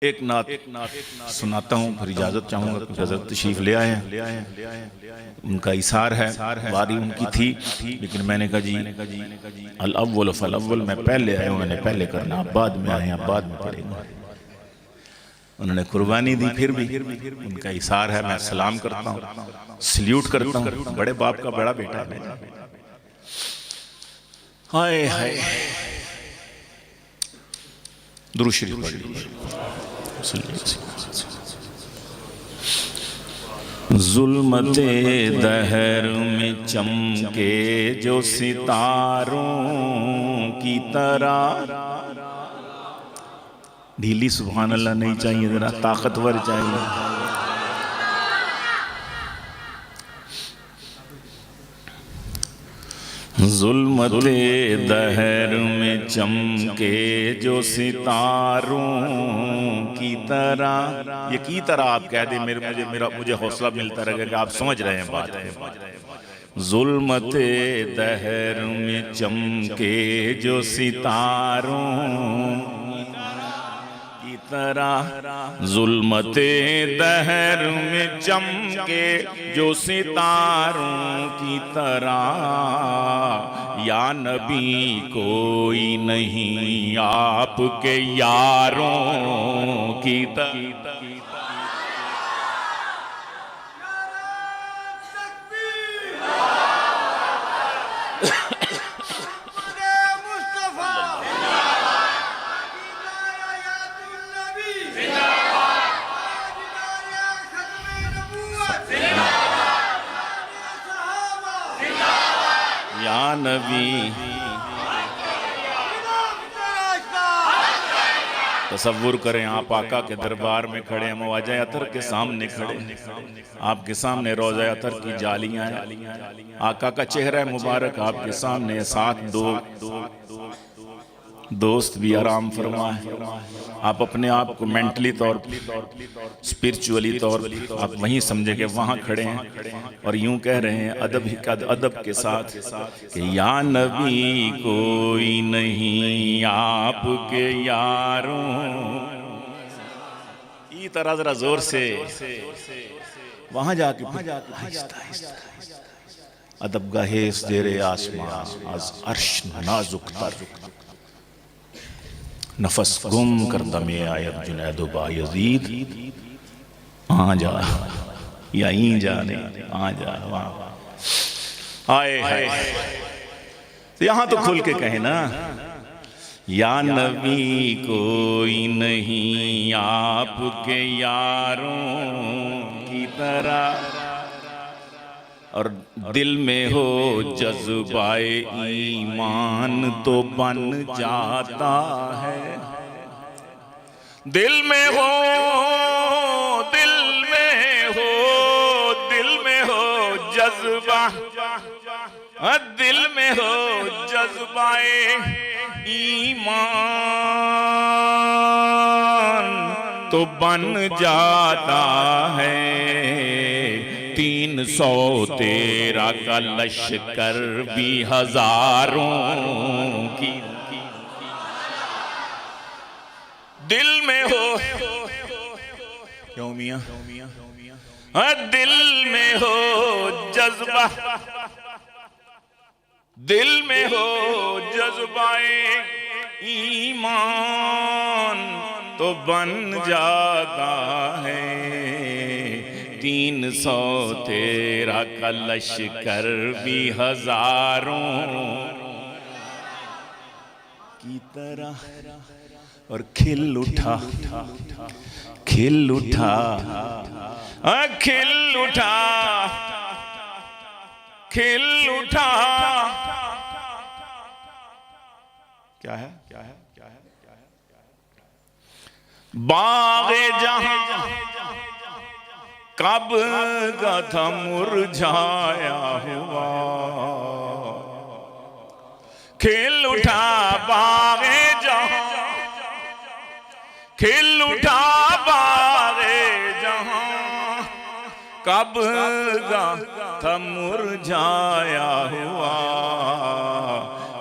एक नात सुनाता हूँ, फिर इजाज़त चाहूँगा कि हज़रत तशरीफ़ ले आए हैं। उनका इशार है, बारी उनकी थी, लेकिन मैंने कहा जी अल अव्वल फल अव्वल, मैं पहले आया हूँ, मैंने पहले करना, आप बाद में आए, आप बाद में पढ़ेंगे। उन्होंने कुर्बानी दी, फिर भी उनका इशार है, मैं सलाम करता हूँ, सल्यूट करता हूँ। बड़े बाप का बड़ा बेटा है। हाय हाय, दुरूद शरीफ पढ़ लीजिए। जुल्मते दहर में चमके जो सितारों की तरह। ढीली सुभान अल्लाह नहीं चाहिए, जरा ताकतवर चाहिए। जुल्मते दहर में चमके जो सितारों की तरह। ये की तरह आप कह दे, मुझे हौसला मिलता रहेगा कि आप समझ रहे हैं बात। जुल्मते दहर में चमके जो सितारों की तरह, जुल्मते दहर में चमके जो सितारों की तरह। या नबी कोई नहीं आपके यारों की तरह। या नबी, तसव्वुर करें आप आका के दरबार में खड़े, हम वाजा अतर के सामने खड़े, आपके सामने रोज़ा अतर की जालियां हैं, आका का चेहरा मुबारक आपके सामने, साथ दो दोस्त भी आराम फरमाए। आप अपने आप को मेंटली तौर स्पिरिचुअली तौर आप वहीं समझे कि वहाँ खड़े हैं और यूं कह रहे हैं अदब के साथ कि या नबी कोई नहीं आपके यारों की तरह। जरा जोर से वहां जाके अदब गाहे जेरे आसमां आज अर्श नाजुक तर, नफस गुम कर दमे आयत जुनैद बायजीद। आ जा या ई जाने आ जा आए हाय। तो यहां तो खुल के कहे ना, या नबी कोई नहीं आपके यारों की तरह। और दिल में हो जज्बाए ईमान तो बन जाता है। दिल में हो, दिल में हो, दिल में हो जज्बा, दिल में हो जज्बाए ईमान तो बन जाता है। 313 का लश्कर भी हजारों की। दिल में हो क्यों मियां, दिल में हो जज्बा, दिल में हो जज्बाए ईमान तो बन जाता है। 313 का लश्कर भी हजारों की तरह। और खिल उठा, खिल उठा, खिल उठा, खिल उठा। क्या है, क्या है, क्या है, क्या है? बाग़े जहां कब का था मुरझाया हुआ, खिल उठा बाग़े जहां, खिल उठा बाग़े जहां कब का था मुरझाया हुआ।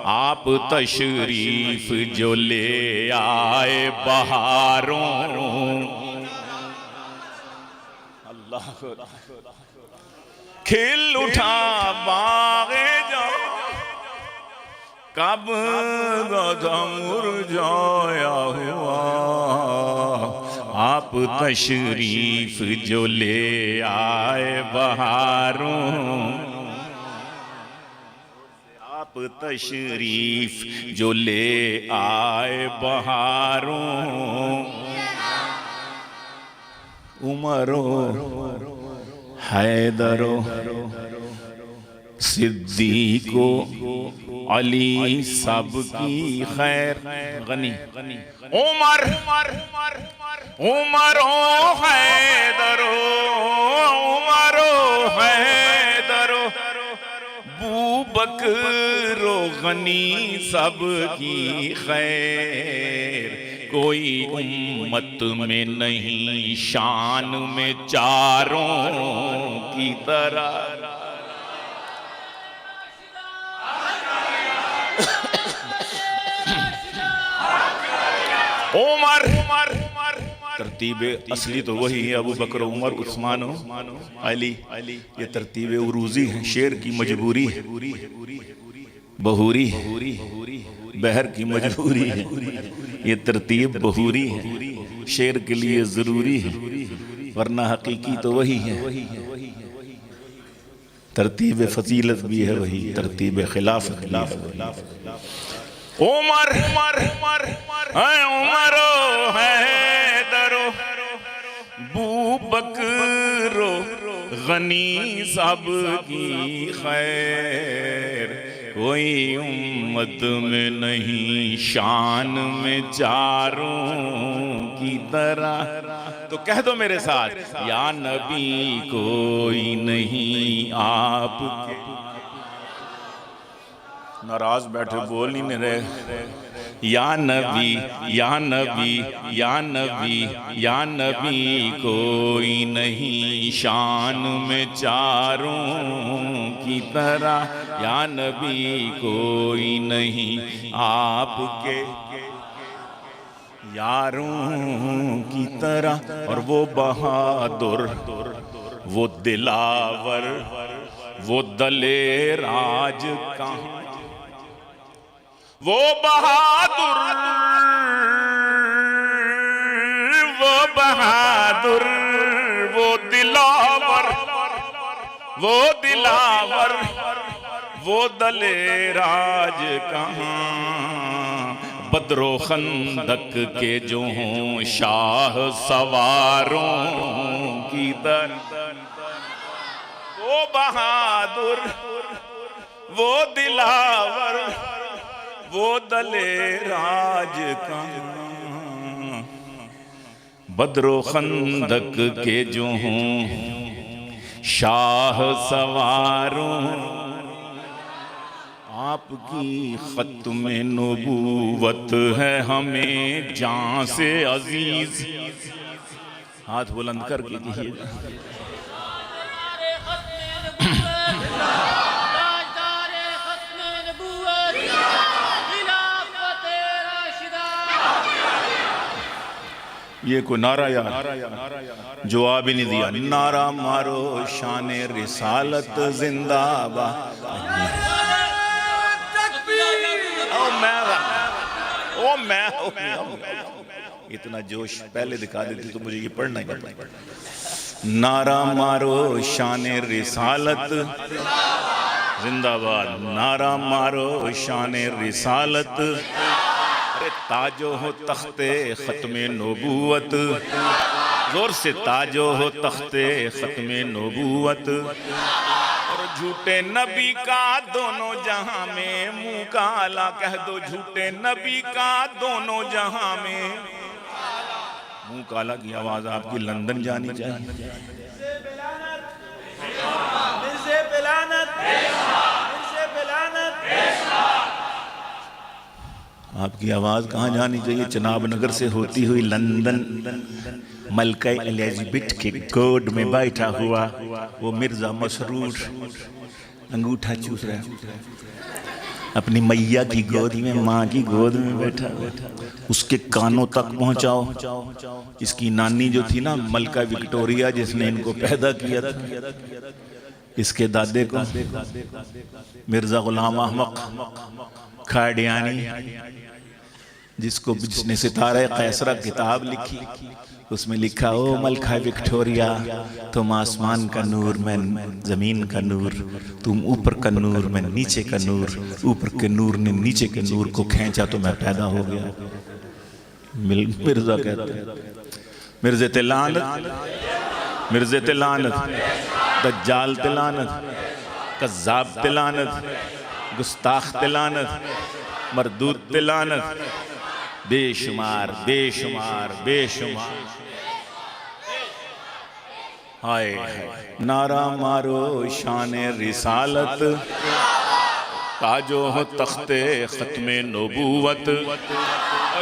आप तशरीफ जो ले आए बहारों, अल्लाह खिल उठा बागे जो कब मुरझाया हुआ। आप तशरीफ जो ले आए बहारों, आप तशरीफ जो ले आए बहारों, उमरो हैदरो सिद्दीको अली सब की खैर गनी उमर उमरो हैदरो उमरो हैदरो बूबकरो गनी सब की खैर। कोई उम्मत में नहीं शान में चारों की तरह। उमर तरतीब असली तो वही है, अबू बकर उमर उस्मान अली। ये तरतीब उरूजी है, शेर की मजबूरी है, बहूरी बहर की मजबूरी है। ये तरतीब बहूरी है, शेर के लिए जरूरी है, वरना हकीकी तो वही है। तरतीब फजीलत भी है वही, तरतीब खिलाफ उमर उमरो हैदरो बूबकरो गनी सब की खैर। कोई उम्मत में नहीं शान में चारों की तरह। तो कह दो मेरे साथ, या नबी कोई नहीं आपके। नाराज बैठे बोल ही नहीं रहे। या नबी या नबी या नबी या नबी कोई नहीं शान में चारों की तरह। या नबी कोई नहीं आपके यारों की तरह। और वो बहादुर, वो दिलावर, वो दलेराज कहाँ, वो बहादुर, वो बहादुर, वो दिलावर, वो दिलावर, वो दलेराज कहाँ। बद्रो खंदक के जो हों शाह सवारों की तरह। वो बहादुर, वो दिलावर, वो दलेराज कहाँ। बद्रो खंदक के जो हों शाह सवारों। आपकी खत्म नबूवत है हमें जान से अजीज। हाथ बुलंद करके कीजिएगा। ये कोई नारा यार जवाब ही नहीं दिया। नारा मारो शान रिसालत जिंदाबाद। ओ मैं इतना जोश पहले दिखा देती तो मुझे ये पढ़ना ही पड़ता। नारा मारो शान रिसालत जिंदाबाद। नारा मारो शान रिसालत। ताजो हो तख्ते खत्मे नबूवत। जोर से ताजो हो तख्ते खत्मे नबूवत। और झूठे नबी का दोनों जहां में मुंह काला। कह दो झूठे नबी का दोनों जहां में मुंह काला। की आवाज आपकी लंदन जानी चाहिए। आपकी आवाज कहाँ जानी चाहिए? चनाब नगर से होती हुई लंदन मलका एलिजाबेथ के कोर्ट में बैठा हुआ वो मिर्जा मसरूर अंगूठा चूस रहा है। अपनी मैया की गोद में, माँ की गोद में बैठा उसके कानों तक पहुंचाओ। इसकी नानी जो थी ना मलका विक्टोरिया, जिसने इनको पैदा किया था, इसके दादे को मिर्जा गुलाम अहमद खाडियानी, जिसने सितारे कैसरा किताब लिखी, उसमें लिखा ओ मलका विक्टोरिया, तुम आसमान का नूर, मैं जमीन का नूर, तुम ऊपर का नूर, मैं नीचे का नूर, ऊपर के नूर ने नीचे के नूर को खींचा तो मैं पैदा हो गया। मिर्जा कहते हैं मिर्जे तिलानत, मिर्जे तिलानत, दज्जाल तिलानत, कज़्ज़ाब तिलानत, गुस्ताख तिलानत, मरदूद तिलानत, बेशुमार बेशुमार बेशुमार। हाय नारा मारो शाने रिसालत, ताजो हो तख्ते खत्मे नबूवत,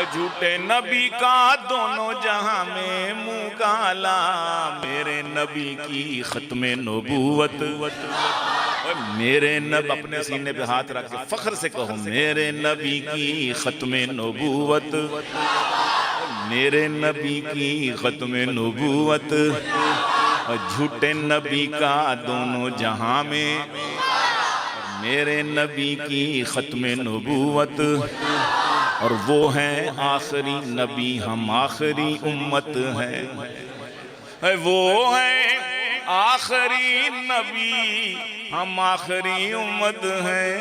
झूठे नबी का दोनों जहां में मुंह काला, मेरे नबी की खत्मे नबूवत। मेरे नब, अपने सीने पे हाथ रख के फख्र से कहो, मेरे नबी की खत्मे नबूवत, मेरे नबी की खत्मे नबूवत, झूठे नबी का दोनों जहां में, मेरे नबी की खत्मे नबूवत। और वो हैं आखिरी नबी, हम आखिरी उम्मत हैं, वो हैं आखिरी नबी, हम आखिरी उम्मत हैं,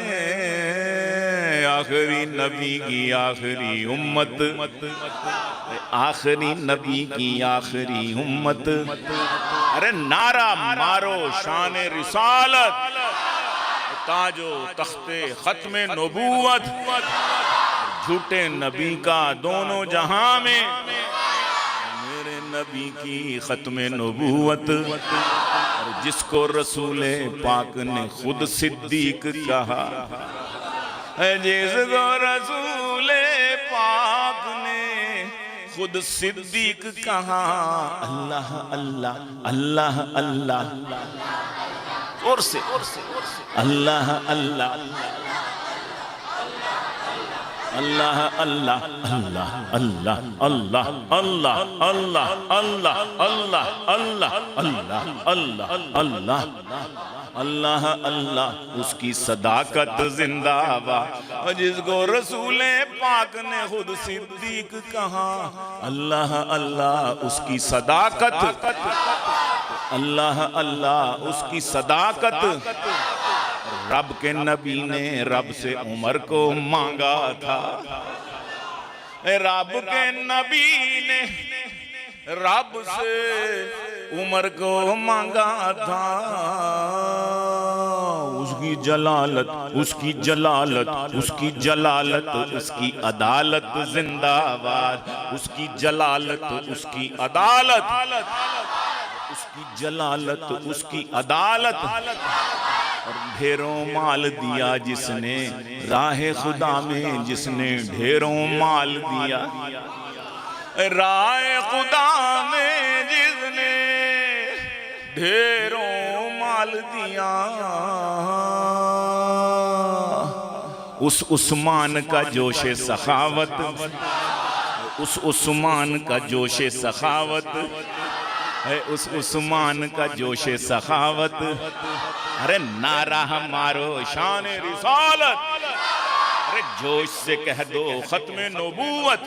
आखिरी नबी की आखिरी उम्मत, आखिरी नबी की आखिरी उम्मत। अरे नारा मारो शान रिसालत, ताजो तख्ते खत्मे नबूवत, झूठे नबी का दोनों जहां में, मेरे नबी की खत्मे नबूवत। और जिसको रसूले पाक ने खुद सिद्दीक कहा, जिसको रसूले पाक ने खुद सिद्दीक कहा, अल्लाह अल्लाह अल्लाह अल्लाह, और से अल्लाह अल्लाह अल्लाह अल्लाह अल्लाह अल्लाह अल्लाह अल्लाह अल्लाह अल्लाह अल्लाह अल्लाह अल्लाह अल्लाह अल्लाह अल्लाह, उसकी सदाकत जिंदाबाद। जिसको रसूले पाक ने खुद सिद्दीक कहा, अल्लाह अल्लाह उसकी सदाकत, अल्लाह अल्लाह उसकी सदाकत। रब के नबी ने रब से उमर को मांगा था, रब के नबी ने रब से उमर को मांगा था। उसकी जलालत, उसकी जलालत, उसकी जलालत, उसकी अदालत जिंदाबाद, उसकी जलालत, उसकी अदालत, उसकी जलालत, उसकी अदालत। और ढेरों माल दिया जिसने राहे खुदा में, जिसने ढेरों माल दिया राहे खुदा में, जिसने ढेरों माल दिया, उस उस्मान का जोशे सखावत, उस उस्मान का जोशे सखावत है, उस उस्मान का जोशे सखावत। अरे नारा हमारो शान रिसालत, अरे जोश से कह दो खत्मे नबूवत।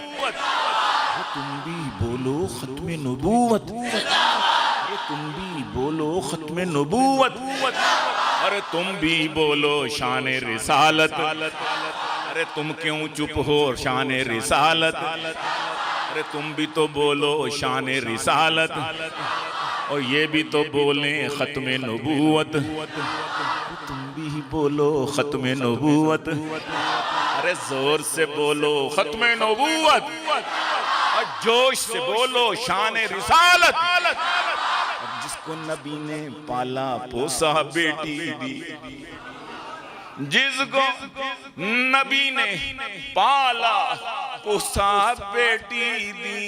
तुम भी बोलो खत्मे नबूवत, अरे तुम भी बोलो खत्मे नबूवत, अरे तुम भी बोलो शान रिसालत। अरे तुम क्यों चुप हो शान रिसालत, अरे तुम भी तो बोलो शान रिसालत, और ये भी तो बोले खत्मे नबूवत। तुम भी बोलो खत्मे नबूवत, अरे जोर से बोलो खत्मे नबूवत, और जोश से बोलो शान रिसालत। जिसको नबी ने पाला पोसा बेटी दी, जिसको नबी ने पाला पोसा बेटी दी,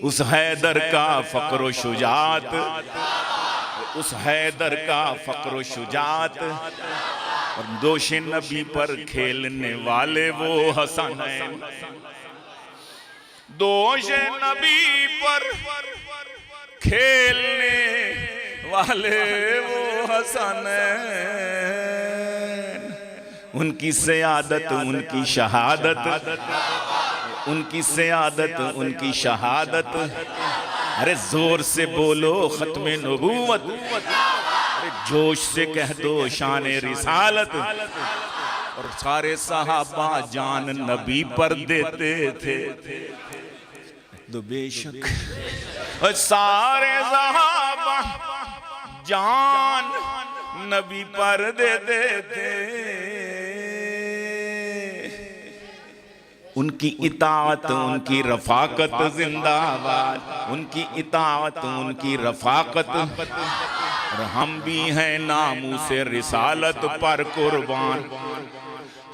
उस हैदर का फक्र शुजात, उस हैदर का फक्र शुजात और दोषे नबी पर खेलने वाले वो हसनैन, दोषे नबी पर खेलने वाले वो हसनैन, उनकी सियादत उनकी शहादत, उनकी सियादत उनकी शहादत। अरे जोर से बोलो खत्मे नबूवत, अरे जोश से कह दो शान रिसालत। और सारे सहाबा जान नबी पर देते थे, तो बेशक सारे सहाबा जान नबी पर देते थे। उनकी इताअत उनकी रफाकत जिंदाबाद, उनकी इताअत उनकी रफाकत। और हम भी हैं नामू से रिसालत पर कुर्बान,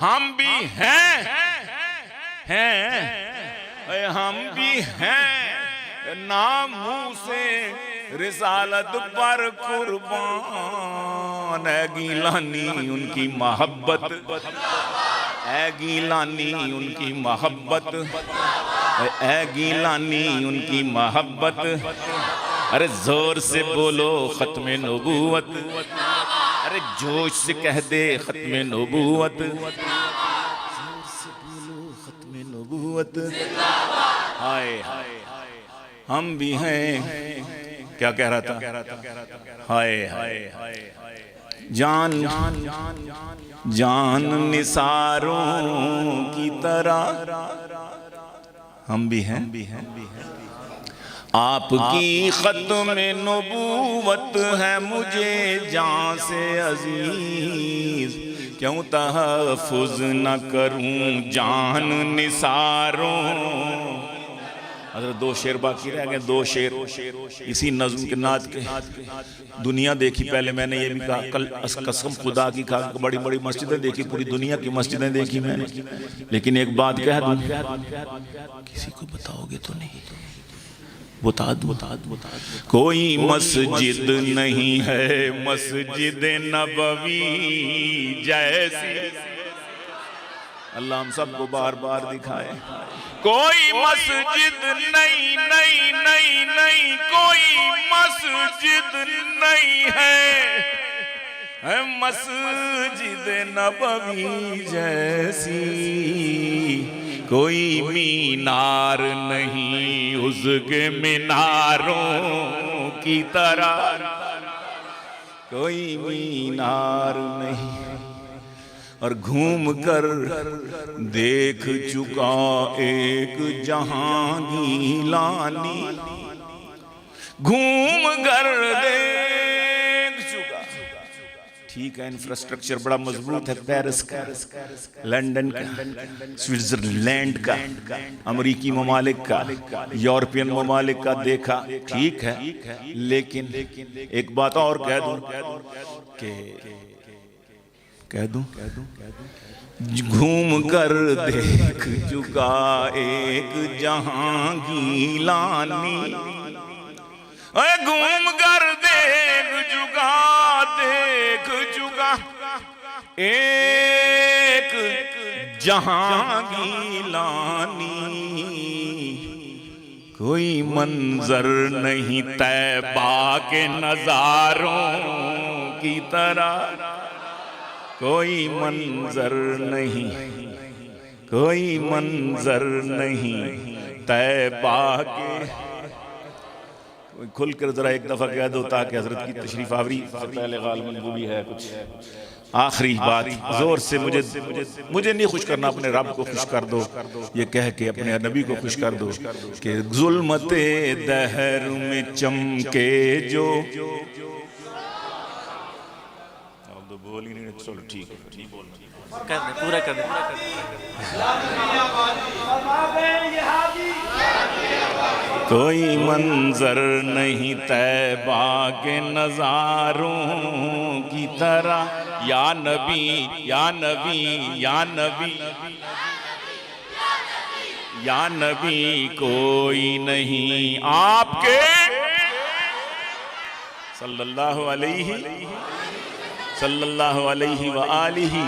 हम भी हैं हम भी हैं नामू से रिसालत पर कुर्बान। ऐ गीलानी उनकी मोहब्बत, ऐ गीलानी उनकी मोहब्बत, ऐ गीलानी उनकी मोहब्बत। अरे जोर से बोलो खत्मे नबूवत, अरे जोश से कह दे खत्मे नबूवत, जोर से बोलो खत्मे नबूवत। हाय हम भी हैं, क्या कह रहा था? हाय जान जान निसारों की तरह हम भी हैं, आपकी खत्म नबूवत है मुझे जान से अजीज, क्यों तहफ़्फ़ुज़ न करूं जान निसारों। अगर दो शेर बाकी रह गए, दो शेर इसी नज़्म के नात के। दुनिया देखी पहले मैंने ये भी कहा, कल कसम खुदा की कहा, बड़ी बड़ी मस्जिदें देखी, पूरी दुनिया की मस्जिदें देखी मैंने, लेकिन एक बात कह दूं, किसी को बताओगे तो नहीं, बता दूं, कोई मस्जिद नहीं है मस्जिद नबवी जैसी। अल्लाह हम सबको बार बार दिखाए। कोई मस्जिद नहीं नहीं नहीं नहीं, कोई मस्जिद नहीं है मस्जिद नबवी जैसी। कोई मीनार नहीं उसके मीनारों की तरह, कोई मीनार नहीं। और घूम कर देख चुका एक जहां गीलानी, घूम कर देख चुका। ठीक है, इंफ्रास्ट्रक्चर बड़ा मजबूत है, पेरिस का, लंदन का, स्विट्जरलैंड का, अमेरिकी ममालिक का, यूरोपियन ममालिक का देखा, ठीक है। लेकिन एक बात और कह दूं, कह दूं घूम कर देख चुका एक जहां गीलानी, घूम कर देख चुका एक जहां गीलानी। कोई मंजर नहीं तैबा के नजारों की तरह, कोई मंजर नहीं, कोई मंजर नहीं तैबा के। खुल कर जरा एक दफा कह दो ताकि हजरत की तशरीफ आवरी से पहले गालिबन वो भी है कुछ। आखिरी बात जोर से, मुझे नहीं खुश करना, अपने रब को खुश कर दो, ये कह के अपने नबी को खुश कर दो कि जुल्मते दहर में चमके जो। बोल ही नहीं, चलो ठीक है, कर दे, पूरा कर दे। कोई मंजर नहीं तैबा के नजारों की तरह, या नबी या नबी या नबी या नबी कोई नहीं आपके सल्लल्लाहु अलैहि व आलिहि